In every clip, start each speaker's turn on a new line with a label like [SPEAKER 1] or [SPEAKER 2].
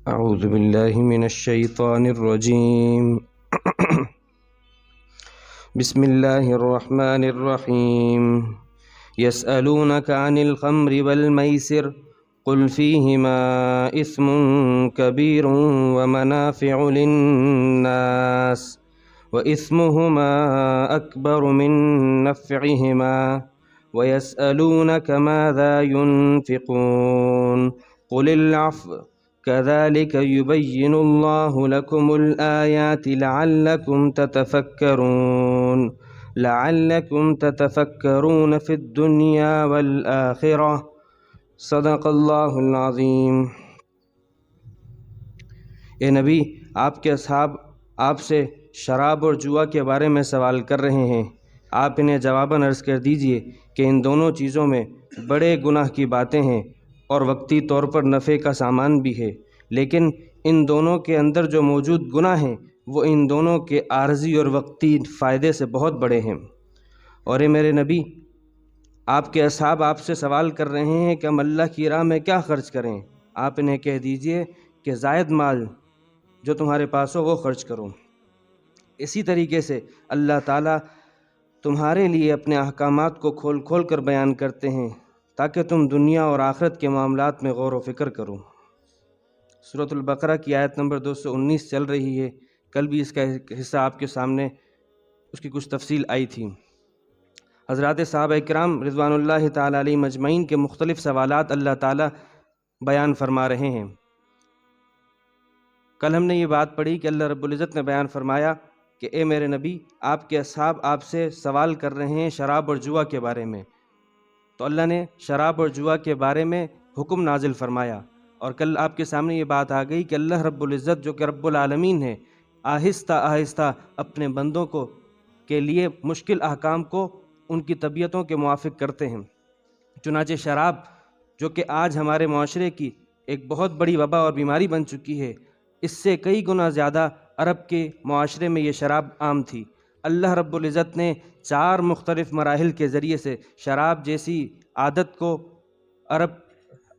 [SPEAKER 1] أعوذ بالله من الشيطان الرجيم. بسم الله الرحمن الرحيم. يسألونك عن الخمر والميسر قل فيهما إثم كبير ومنافع للناس وإثمهما أكبر من نفعهما ويسألونك ماذا ينفقون قل العفو كذلك يبين الله لكم الآيات لعلكم تتفكرون في الدنيا والآخرة. صدق اللہ العظیم. اے نبی، آپ کے اصحاب آپ سے شراب اور جوا کے بارے میں سوال کر رہے ہیں. آپ انہیں جواباً عرض کر دیجئے کہ ان دونوں چیزوں میں بڑے گناہ کی باتیں ہیں اور وقتی طور پر نفع کا سامان بھی ہے، لیکن ان دونوں کے اندر جو موجود گناہ ہیں وہ ان دونوں کے عارضی اور وقتی فائدے سے بہت بڑے ہیں. اور اے میرے نبی، آپ کے اصحاب آپ سے سوال کر رہے ہیں کہ ہم اللہ کی راہ میں کیا خرچ کریں. آپ انہیں کہہ دیجئے کہ زائد مال جو تمہارے پاس ہو وہ خرچ کرو. اسی طریقے سے اللہ تعالیٰ تمہارے لیے اپنے احکامات کو کھول کھول کر بیان کرتے ہیں تاکہ تم دنیا اور آخرت کے معاملات میں غور و فکر کرو. سورۃ البقرہ کی آیت نمبر 219 چل رہی ہے. کل بھی اس کا حصہ آپ کے سامنے اس کی کچھ تفصیل آئی تھی. حضرات صحابہ کرام رضوان اللہ تعالیٰ علیہ مجمعین کے مختلف سوالات اللہ تعالیٰ بیان فرما رہے ہیں. کل ہم نے یہ بات پڑھی کہ اللہ رب العزت نے بیان فرمایا کہ اے میرے نبی، آپ کے اصحاب آپ سے سوال کر رہے ہیں شراب اور جوا کے بارے میں. تو اللہ نے شراب اور جوا کے بارے میں حکم نازل فرمایا. اور کل آپ کے سامنے یہ بات آ گئی کہ اللہ رب العزت جو کہ رب العالمین ہے، آہستہ آہستہ اپنے بندوں کو کے لیے مشکل احکام کو ان کی طبیعتوں کے موافق کرتے ہیں. چنانچہ شراب جو کہ آج ہمارے معاشرے کی ایک بہت بڑی وبا اور بیماری بن چکی ہے، اس سے کئی گنا زیادہ عرب کے معاشرے میں یہ شراب عام تھی. اللہ رب العزت نے 4 مختلف مراحل کے ذریعے سے شراب جیسی عادت کو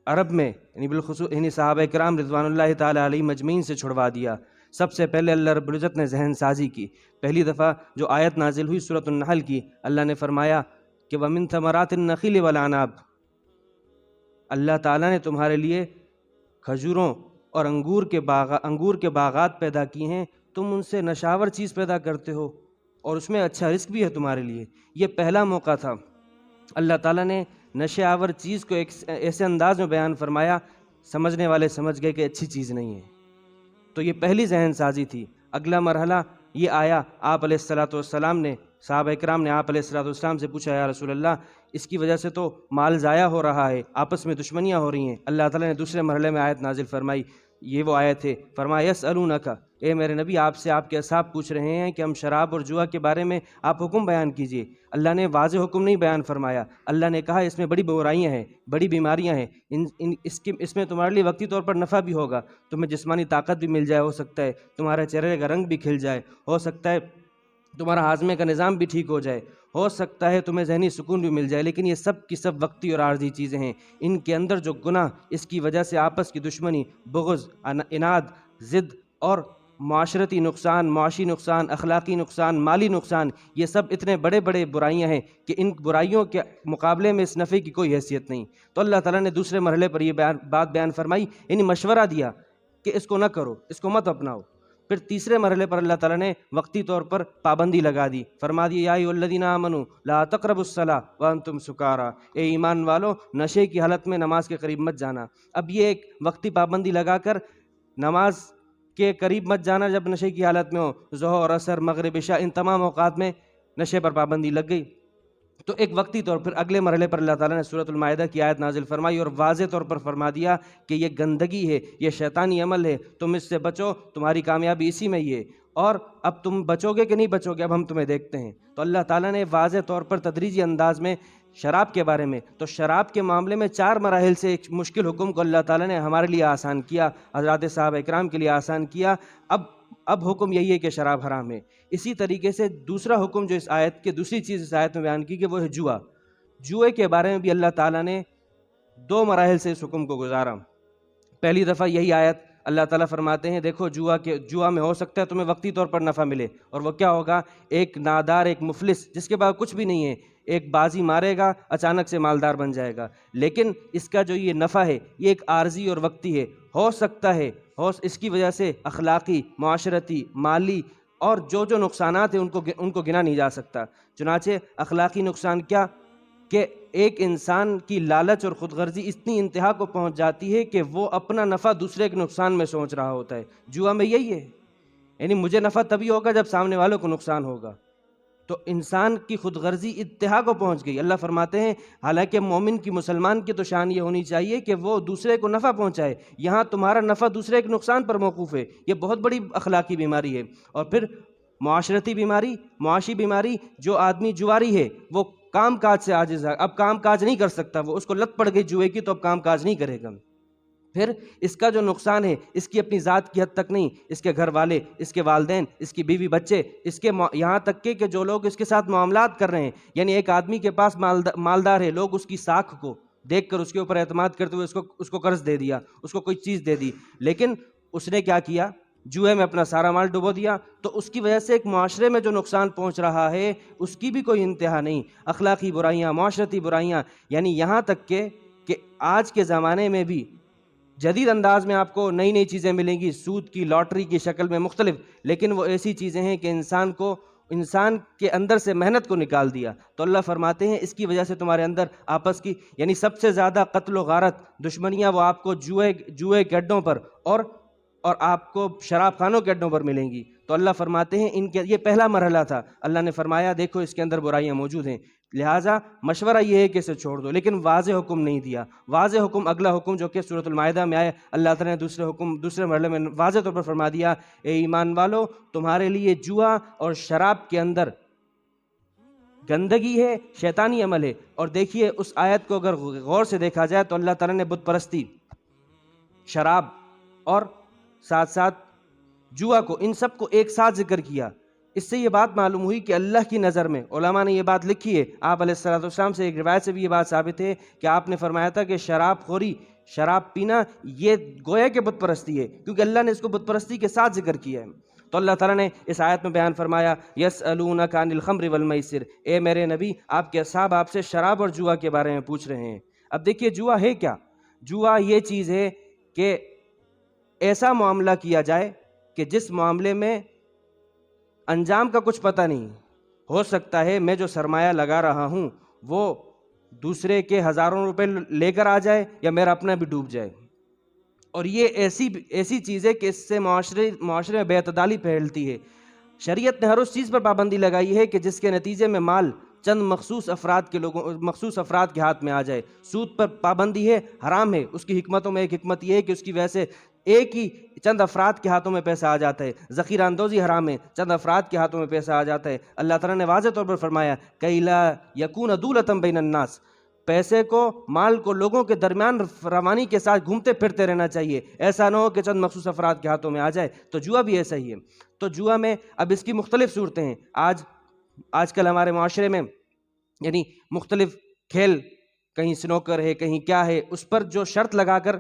[SPEAKER 1] عرب میں بالخصوص صحابہ کرام رضوان اللہ تعالیٰ علیہ مجمعین سے چھڑوا دیا. سب سے پہلے اللہ رب العزت نے ذہن سازی کی. پہلی دفعہ جو آیت نازل ہوئی سورۃ النحل کی، اللہ نے فرمایا کہ وَمِن ثمرات النخیل والعناب، اللہ تعالیٰ نے تمہارے لیے کھجوروں اور انگور کے باغات پیدا کی ہیں، تم ان سے نشاور چیز پیدا کرتے ہو اور اس میں اچھا رزق بھی ہے تمہارے لیے. یہ پہلا موقع تھا. اللہ تعالیٰ نے نشے آور چیز کو ایک ایسے انداز میں بیان فرمایا، سمجھنے والے سمجھ گئے کہ اچھی چیز نہیں ہے. تو یہ پہلی ذہن سازی تھی. اگلا مرحلہ یہ آیا، آپ علیہ السلام نے صحابہ اکرام نے آپ علیہ السلام سے پوچھا، یا رسول اللہ، اس کی وجہ سے تو مال ضائع ہو رہا ہے، آپس میں دشمنیاں ہو رہی ہیں. اللہ تعالیٰ نے دوسرے مرحلے میں آیت نازل فرمائی. یہ وہ آیت ہے، فرمایا یسألونک، اے میرے نبی، آپ سے آپ کے اصحاب پوچھ رہے ہیں کہ ہم شراب اور جوا کے بارے میں آپ حکم بیان کیجئے. اللہ نے واضح حکم نہیں بیان فرمایا. اللہ نے کہا اس میں بڑی برائیاں ہیں، بڑی بیماریاں ہیں، اس میں تمہارے لیے وقتی طور پر نفع بھی ہوگا. تمہیں جسمانی طاقت بھی مل جائے، ہو سکتا ہے تمہارے چہرے کا رنگ بھی کھل جائے، ہو سکتا ہے تمہارا ہاضمے کا نظام بھی ٹھیک ہو جائے، ہو سکتا ہے تمہیں ذہنی سکون بھی مل جائے. لیکن یہ سب کی سب وقتی اور عارضی چیزیں ہیں. ان کے اندر جو گناہ، اس کی وجہ سے آپس کی دشمنی، بغض، اناد، ضد اور معاشرتی نقصان، معاشی نقصان، اخلاقی نقصان، مالی نقصان، یہ سب اتنے بڑے بڑے برائیاں ہیں کہ ان برائیوں کے مقابلے میں اس نفع کی کوئی حیثیت نہیں. تو اللہ تعالیٰ نے دوسرے مرحلے پر یہ بات بیان فرمائی، یعنی مشورہ دیا کہ اس کو نہ کرو، اس کو مت اپناؤ. پھر تیسرے مرحلے پر اللہ تعالیٰ نے وقتی طور پر پابندی لگا دی. فرما دی، یا ایھا الذین آمنوا لا تقربوا الصلاۃ وانتم سکارى، اے ایمان والو، نشے کی حالت میں نماز کے قریب مت جانا. اب یہ ایک وقتی پابندی لگا کر نماز کے قریب مت جانا جب نشے کی حالت میں ہو، ظہر، عصر، مغرب، عشاء، ان تمام اوقات میں نشے پر پابندی لگ گئی. تو ایک وقتی طور پر اگلے مرحلے پر اللہ تعالیٰ نے سورۃ المائدہ کی آیت نازل فرمائی اور واضح طور پر فرما دیا کہ یہ گندگی ہے، یہ شیطانی عمل ہے، تم اس سے بچو، تمہاری کامیابی اسی میں ہی ہے. اور اب تم بچو گے کہ نہیں بچو گے، اب ہم تمہیں دیکھتے ہیں. تو اللہ تعالیٰ نے واضح طور پر تدریجی انداز میں شراب کے بارے میں، تو شراب کے معاملے میں 4 مراحل سے ایک مشکل حکم کو اللہ تعالیٰ نے ہمارے لیے آسان کیا، حضرات صحابہ اکرام کے لیے آسان کیا. اب حکم یہی ہے کہ شراب حرام ہے. اسی طریقے سے دوسرا حکم جو اس آیت کے دوسری چیز اس آیت میں بیان کی کہ وہ ہے جوا. جوئے کے بارے میں بھی اللہ تعالیٰ نے 2 مراحل سے اس حکم کو گزارا. پہلی دفعہ یہی آیت اللہ تعالیٰ فرماتے ہیں دیکھو جوا میں ہو سکتا ہے تمہیں وقتی طور پر نفع ملے، اور وہ کیا ہوگا؟ ایک نادار، ایک مفلس جس کے پاس کچھ بھی نہیں ہے، ایک بازی مارے گا اچانک سے مالدار بن جائے گا، لیکن اس کا جو یہ نفع ہے یہ ایک عارضی اور وقتی ہے، ہو سکتا ہے اس کی وجہ سے اخلاقی، معاشرتی، مالی اور جو نقصانات ہیں ان کو گنا نہیں جا سکتا۔ چنانچہ اخلاقی نقصان کیا کہ ایک انسان کی لالچ اور خود غرضی اتنی انتہا کو پہنچ جاتی ہے کہ وہ اپنا نفع دوسرے کے نقصان میں سوچ رہا ہوتا ہے۔ جوا میں یہی ہے، یعنی مجھے نفع تبھی ہوگا جب سامنے والوں کو نقصان ہوگا۔ تو انسان کی خود غرضی انتہا کو پہنچ گئی۔ اللہ فرماتے ہیں حالانکہ مومن کی، مسلمان کی تو شان یہ ہونی چاہیے کہ وہ دوسرے کو نفع پہنچائے، یہاں تمہارا نفع دوسرے کے نقصان پر موقوف ہے، یہ بہت بڑی اخلاقی بیماری ہے۔ اور پھر معاشرتی بیماری، معاشی بیماری، جو آدمی جواری ہے وہ کام کاج سے عاجز ہے، اب کام کاج نہیں کر سکتا، وہ اس کو لت پڑ گئی جوئے کی تو اب کام کاج نہیں کرے گا۔ پھر اس کا جو نقصان ہے اس کی اپنی ذات کی حد تک نہیں، اس کے گھر والے، اس کے والدین، اس کی بیوی بچے، اس کے یہاں تک کہ جو لوگ اس کے ساتھ معاملات کر رہے ہیں، یعنی ایک آدمی کے پاس مالدار ہے، لوگ اس کی ساکھ کو دیکھ کر اس کے اوپر اعتماد کرتے ہوئے اس کو قرض دے دیا، اس کو کوئی چیز دے دی، لیکن اس نے کیا کیا؟ جوئے میں اپنا سارا مال ڈبو دیا، تو اس کی وجہ سے ایک معاشرے میں جو نقصان پہنچ رہا ہے اس کی بھی کوئی انتہا نہیں۔ اخلاقی برائیاں، معاشرتی برائیاں، یعنی یہاں تک کہ آج کے زمانے میں بھی جدید انداز میں آپ کو نئی نئی چیزیں ملیں گی، سود کی، لاٹری کی شکل میں مختلف، لیکن وہ ایسی چیزیں ہیں کہ انسان کے اندر سے محنت کو نکال دیا۔ تو اللہ فرماتے ہیں اس کی وجہ سے تمہارے اندر آپس کی، یعنی سب سے زیادہ قتل و غارت، دشمنیاں وہ آپ کو جوئے کے اڈوں پر اور آپ کو شراب خانوں کے اڈوں پر ملیں گی۔ تو اللہ فرماتے ہیں یہ پہلا مرحلہ تھا، اللہ نے فرمایا دیکھو اس کے اندر برائیاں موجود ہیں، لہٰذا مشورہ یہ ہے کہ اسے چھوڑ دو، لیکن واضح حکم نہیں دیا۔ واضح حکم اگلا حکم جو کہ سورۃ المائدہ میں آئے، اللہ تعالیٰ نے دوسرے مرحلے میں واضح طور پر فرما دیا، اے ایمان والو تمہارے لیے جوا اور شراب کے اندر گندگی ہے، شیطانی عمل ہے۔ اور دیکھیے اس آیت کو اگر غور سے دیکھا جائے تو اللہ تعالیٰ نے بت پرستی، شراب اور ساتھ ساتھ جوا کو، ان سب کو ایک ساتھ ذکر کیا۔ اس سے یہ بات معلوم ہوئی کہ اللہ کی نظر میں، علماء نے یہ بات لکھی ہے، آپ علیہ السلام سے ایک روایت سے بھی یہ بات ثابت ہے کہ آپ نے فرمایا تھا کہ شراب خوری، شراب پینا، یہ گویا کہ بت پرستی ہے، کیونکہ اللہ نے اس کو بت پرستی کے ساتھ ذکر کیا ہے۔ تو اللہ تعالیٰ نے اس آیت میں بیان فرمایا، یسألونک عن الخمر والمیسر، اے میرے نبی آپ کے اصحاب آپ سے شراب اور جوا کے بارے میں پوچھ رہے ہیں۔ اب دیکھیے جوا ہے کیا؟ جوا یہ چیز ہے کہ ایسا معاملہ کیا جائے کہ جس معاملے میں انجام کا کچھ پتہ نہیں، ہو سکتا ہے میں جو سرمایہ لگا رہا ہوں وہ دوسرے کے ہزاروں روپے لے کر آ جائے یا میرا اپنا بھی ڈوب جائے، اور یہ ایسی چیز ہے کہ اس سے معاشرے میں بے اعتدالی پھیلتی ہے۔ شریعت نے ہر اس چیز پر پابندی لگائی ہے کہ جس کے نتیجے میں مال چند مخصوص افراد کے ہاتھ میں آ جائے۔ سود پر پابندی ہے، حرام ہے، اس کی حکمتوں میں ایک حکمت یہ ہے کہ اس کی وجہ سے ایک ہی چند افراد کے ہاتھوں میں پیسہ آ جاتا ہے۔ ذخیرہ اندوزی حرام ہے، چند افراد کے ہاتھوں میں پیسہ آ جاتا ہے۔ اللہ تعالیٰ نے واضح طور پر فرمایا کہ لا یکون دولۃ بین الناس، پیسے کو، مال کو لوگوں کے درمیان روانی کے ساتھ گھومتے پھرتے رہنا چاہیے، ایسا نہ ہو کہ چند مخصوص افراد کے ہاتھوں میں آ جائے۔ تو جوا بھی ایسا ہی ہے۔ تو جوا میں اب اس کی مختلف صورتیں ہیں۔ آج کل ہمارے معاشرے میں یعنی مختلف کھیل، کہیں سنوکر ہے، کہیں کیا ہے، اس پر جو شرط لگا کر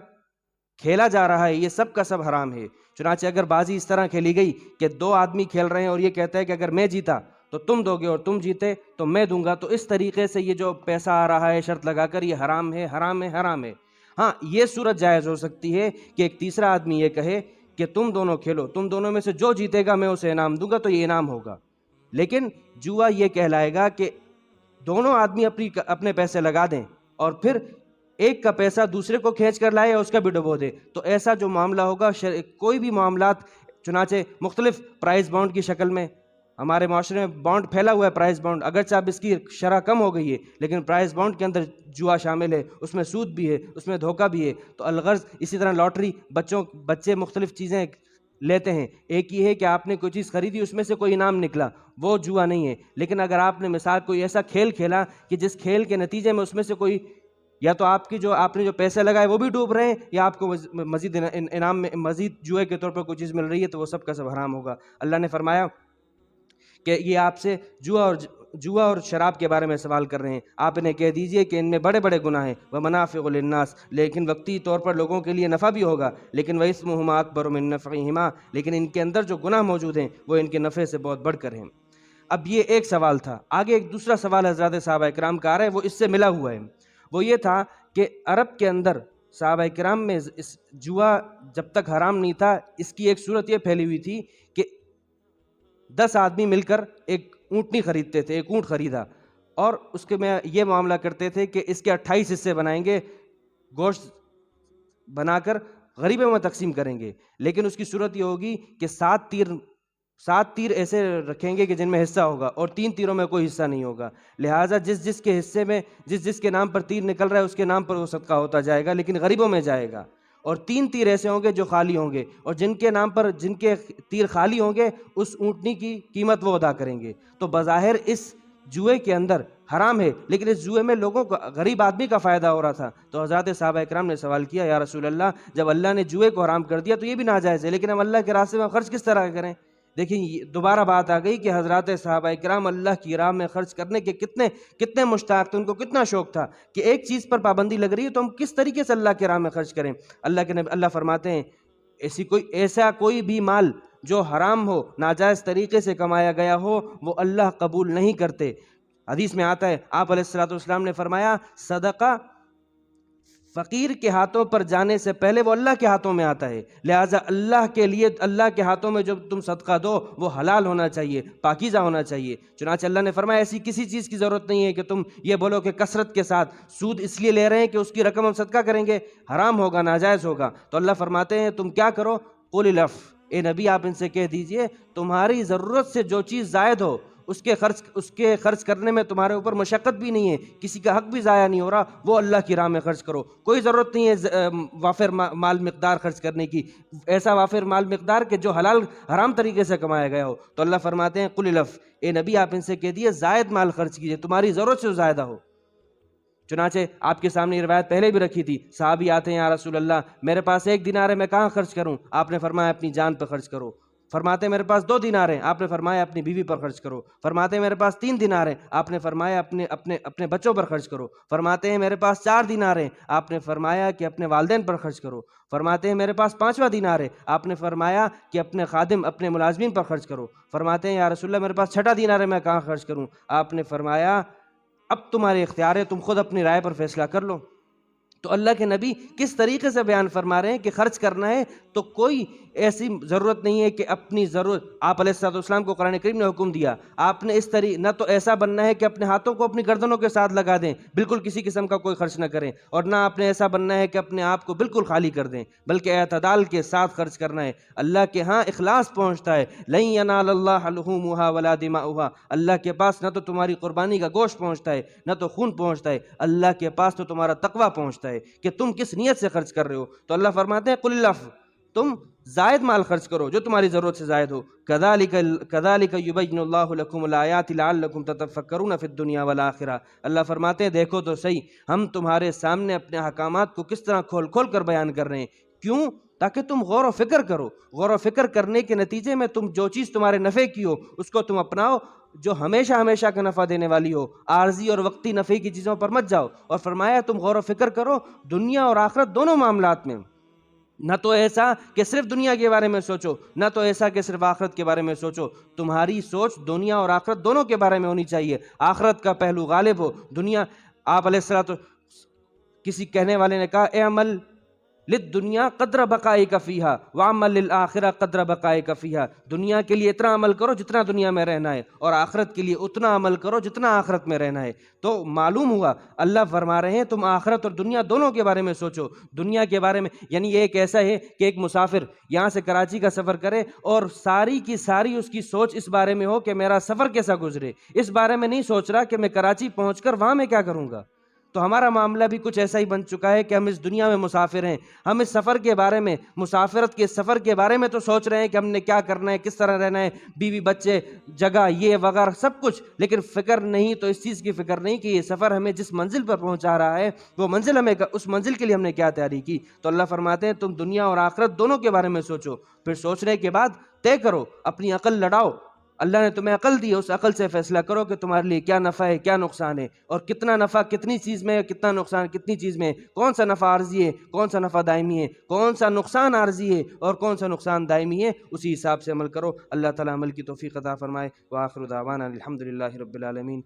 [SPEAKER 1] کھیلا جا رہا ہے یہ سب کا سب حرام ہے۔ چنانچہ اگر بازی اس طرح کھیلی گئی کہ دو آدمی کھیل رہے ہیں اور یہ کہتا ہے کہ اگر میں جیتا تو تم دو گے اور تم جیتے تو میں دوں گا، تو اس طریقے سے یہ جو پیسہ آ رہا ہے شرط لگا کر، یہ حرام ہے، حرام ہے، حرام ہے۔ ہاں یہ صورت جائز ہو سکتی ہے کہ ایک تیسرا آدمی یہ کہے کہ تم دونوں کھیلو، تم دونوں میں سے جو جیتے گا میں اسے انعام دوں گا، تو یہ انعام ہوگا۔ لیکن جوا یہ کہلائے گا کہ دونوں آدمی اپنے پیسے لگا دیں اور پھر ایک کا پیسہ دوسرے کو کھینچ کر لائے اور اس کا بھی ڈبو دے، تو ایسا جو معاملہ ہوگا، کوئی بھی معاملات، چنانچہ مختلف پرائز بانڈ کی شکل میں ہمارے معاشرے میں بانڈ پھیلا ہوا ہے، پرائز بانڈ، اگرچہ اب اس کی شرح کم ہو گئی ہے لیکن پرائز بانڈ کے اندر جوا شامل ہے، اس میں سود بھی ہے، اس میں دھوکہ بھی ہے۔ تو الغرض اسی طرح لاٹری، بچے مختلف چیزیں لیتے ہیں، ایک یہ ہے کہ آپ نے کوئی چیز خریدی، اس میں سے کوئی انعام نکلا، وہ جوا نہیں ہے۔ لیکن اگر آپ نے مثال کوئی ایسا کھیل کھیلا کہ جس کھیل کے نتیجے میں اس میں سے کوئی، یا تو آپ نے جو پیسے لگائے وہ بھی ڈوب رہے ہیں، یا آپ کو مزید انعام میں مزید جوئے کے طور پر کوئی چیز مل رہی ہے، تو وہ سب کا سب حرام ہوگا۔ اللہ نے فرمایا کہ یہ آپ سے جوا اور جوا اور شراب کے بارے میں سوال کر رہے ہیں، آپ انہیں کہہ دیجئے کہ ان میں بڑے بڑے گناہ ہیں، ومنافع للناس، لیکن وقتی طور پر لوگوں کے لیے نفع بھی ہوگا، لیکن واسمہما اکبر من نفعہما، لیکن ان کے اندر جو گناہ موجود ہیں وہ ان کے نفع سے بہت بڑھ کر ہیں۔ اب یہ ایک سوال تھا، آگے ایک دوسرا سوال حضرات صحابہ کرام کا آ رہا ہے، وہ اس سے ملا ہوا ہے۔ وہ یہ تھا کہ عرب کے اندر صحابہ کرام میں اس جوا جب تک حرام نہیں تھا، اس کی ایک صورت یہ پھیلی ہوئی تھی کہ 10 آدمی مل کر ایک اونٹنی خریدتے تھے، ایک اونٹ خریدا، اور اس کے میں یہ معاملہ کرتے تھے کہ اس کے 28 حصے بنائیں گے، گوشت بنا کر غریبوں میں تقسیم کریں گے، لیکن اس کی صورت یہ ہوگی کہ 7 تیر ایسے رکھیں گے کہ جن میں حصہ ہوگا، اور 3 تیروں میں کوئی حصہ نہیں ہوگا، لہٰذا جس کے حصے میں جس کے نام پر تیر نکل رہا ہے اس کے نام پر وہ صدقہ ہوتا جائے گا، لیکن غریبوں میں جائے گا، اور 3 تیر ایسے ہوں گے جو خالی ہوں گے، اور جن کے تیر خالی ہوں گے اس اونٹنی کی قیمت وہ ادا کریں گے۔ تو بظاہر اس جوئے کے اندر حرام ہے، لیکن اس جوئے میں لوگوں کو، غریب آدمی کا فائدہ ہو رہا تھا۔ تو حضرات صحابہ کرام نے سوال کیا، یا رسول اللہ، جب اللہ نے جوئے کو حرام کر دیا تو یہ بھی ناجائز ہے، لیکن ہم اللہ کے راستے میں خرچ کس طرح کریں؟ دیکھیں دوبارہ بات آ گئی کہ حضرات صحابہ کرام اللہ کی راہ میں خرچ کرنے کے کتنے مشتاق تھے، ان کو کتنا شوق تھا کہ ایک چیز پر پابندی لگ رہی ہے تو ہم کس طریقے سے اللہ کی راہ میں خرچ کریں۔ اللہ فرماتے ہیں ایسا کوئی بھی مال جو حرام ہو، ناجائز طریقے سے کمایا گیا ہو، وہ اللہ قبول نہیں کرتے۔ حدیث میں آتا ہے، آپ علیہ الصلوۃ والسلام نے فرمایا، صدقہ فقیر کے ہاتھوں پر جانے سے پہلے وہ اللہ کے ہاتھوں میں آتا ہے، لہٰذا اللہ کے لیے، اللہ کے ہاتھوں میں جو تم صدقہ دو وہ حلال ہونا چاہیے، پاکیزہ ہونا چاہیے۔ چنانچہ اللہ نے فرمایا ایسی کسی چیز کی ضرورت نہیں ہے کہ تم یہ بولو کہ کثرت کے ساتھ سود اس لیے لے رہے ہیں کہ اس کی رقم ہم صدقہ کریں گے، حرام ہوگا، ناجائز ہوگا۔ تو اللہ فرماتے ہیں تم کیا کرو، قل العف، اے نبی آپ ان سے کہہ دیجئے تمہاری ضرورت سے جو چیز زائد ہو اس کے خرچ کرنے میں تمہارے اوپر مشقت بھی نہیں ہے، کسی کا حق بھی ضائع نہیں ہو رہا، وہ اللہ کی راہ میں خرچ کرو۔ کوئی ضرورت نہیں ہے وافر مال مقدار خرچ کرنے کی، ایسا وافر مال مقدار کہ جو حرام طریقے سے کمایا گیا ہو۔ تو اللہ فرماتے ہیں قل العف، اے نبی آپ ان سے کہہ دیے زائد مال خرچ کیجئے، تمہاری ضرورت سے زائدہ ہو۔ چنانچہ آپ کے سامنے یہ روایت پہلے بھی رکھی تھی، صحابی آتے ہیں، یا رسول اللہ میرے پاس 1 دینار ہے، میں کہاں خرچ کروں؟ آپ نے فرمایا اپنی جان پر خرچ کرو۔ فرماتے ہیں میرے پاس 2 دینار ہیں، آپ نے فرمایا اپنی بیوی پر خرچ کرو۔ فرماتے ہیں میرے پاس 3 دینار ہیں، آپ نے فرمایا اپنے بچوں پر خرچ کرو۔ فرماتے ہیں میرے پاس 4 دینار ہیں، آپ نے فرمایا کہ اپنے والدین پر خرچ کرو۔ فرماتے ہیں میرے پاس 5واں دینار ہے، آپ نے فرمایا کہ اپنے خادم، اپنے ملازمین پر خرچ کرو۔ فرماتے ہیں یا رسول اللہ میرے پاس 6واں دینار ہے، میں کہاں خرچ کروں؟ آپ نے فرمایا اب تمہارے اختیار ہے، تم خود اپنی رائے پر فیصلہ کر لو۔ تو اللہ کے نبی کس طریقے سے بیان فرما رہے ہیں کہ خرچ کرنا ہے تو کوئی ایسی ضرورت نہیں ہے کہ اپنی ضرورت، آپ علیہ الصلوۃ والسلام کو قرآن کریم نے حکم دیا، آپ نے نہ تو ایسا بننا ہے کہ اپنے ہاتھوں کو اپنی گردنوں کے ساتھ لگا دیں، بالکل کسی قسم کا کوئی خرچ نہ کریں، اور نہ آپ نے ایسا بننا ہے کہ اپنے آپ کو بالکل خالی کر دیں، بلکہ اعتدال کے ساتھ خرچ کرنا ہے۔ اللہ کے ہاں اخلاص پہنچتا ہے، لن ینال اللہ لحومھا ولا دماؤھا، اللہ کے پاس نہ تو تمہاری قربانی کا گوشت پہنچتا ہے، نہ تو خون پہنچتا ہے، اللہ کے پاس تو تمہارا تقویٰ پہنچتا ہے کہ تم کس نیت سے خرچ کر رہے ہو۔ تو اللہ فرماتے ہیں قل العف، تم زائد مال خرچ کرو جو تمہاری ضرورت سے زائد ہو۔ کذالک یبین اللہ لکم الآیات لعلکم تتفکرون فی الدنیا والآخرہ، اللہ فرماتے ہیں دیکھو تو صحیح، ہم تمہارے سامنے اپنے احکامات کو کس طرح کھول کھول کر بیان کر رہے ہیں، کیوں؟ تاکہ تم غور و فکر کرو، غور و فکر کرنے کے نتیجے میں تم جو چیز تمہارے نفع کی ہو اس کو تم اپناؤ، جو ہمیشہ ہمیشہ کا نفع دینے والی ہو، عارضی اور وقتی نفع کی چیزوں پر مت جاؤ۔ اور فرمایا تم غور و فکر کرو دنیا اور آخرت دونوں معاملات میں، نہ تو ایسا کہ صرف دنیا کے بارے میں سوچو، نہ تو ایسا کہ صرف آخرت کے بارے میں سوچو، تمہاری سوچ دنیا اور آخرت دونوں کے بارے میں ہونی چاہیے، آخرت کا پہلو غالب ہو، دنیا۔ آپ علیہ الصلوۃ، کسی کہنے والے نے کہا اعمل للدنیا قدر بقائک فیہا وعمل للآخرہ قدر بقائک فیہا، دنیا کے لیے اتنا عمل کرو جتنا دنیا میں رہنا ہے، اور آخرت کے لیے اتنا عمل کرو جتنا آخرت میں رہنا ہے۔ تو معلوم ہوا اللہ فرما رہے ہیں تم آخرت اور دنیا دونوں کے بارے میں سوچو۔ دنیا کے بارے میں یعنی یہ ایک ایسا ہے کہ ایک مسافر یہاں سے کراچی کا سفر کرے اور ساری کی ساری اس کی سوچ اس بارے میں ہو کہ میرا سفر کیسا گزرے، اس بارے میں نہیں سوچ رہا کہ میں کراچی پہنچ کر وہاں میں کیا کروں گا۔ تو ہمارا معاملہ بھی کچھ ایسا ہی بن چکا ہے کہ ہم اس دنیا میں مسافر ہیں، ہم اس سفر کے بارے میں، مسافرت کے سفر کے بارے میں تو سوچ رہے ہیں کہ ہم نے کیا کرنا ہے، کس طرح رہنا ہے، بیوی بچے، جگہ، یہ وغیرہ سب کچھ، لیکن فکر نہیں، تو اس چیز کی فکر نہیں کہ یہ سفر ہمیں جس منزل پر پہنچا رہا ہے وہ منزل ہمیں، اس منزل کے لیے ہم نے کیا تیاری کی۔ تو اللہ فرماتے ہیں تم دنیا اور آخرت دونوں کے بارے میں سوچو، پھر سوچنے کے بعد طے کرو، اپنی عقل لڑاؤ، اللہ نے تمہیں عقل دی ہے، اس عقل سے فیصلہ کرو کہ تمہارے لیے کیا نفع ہے کیا نقصان ہے، اور کتنا نفع کتنی چیز میں ہے، کتنا نقصان کتنی چیز میں ہے، کون سا نفع عارضی ہے کون سا نفع دائمی ہے، کون سا نقصان عارضی ہے اور کون سا نقصان دائمی ہے، اسی حساب سے عمل کرو۔ اللہ تعالیٰ عمل کی توفیق عطا فرمائے۔ وآخر دعوانا الحمدللہ رب العالمین۔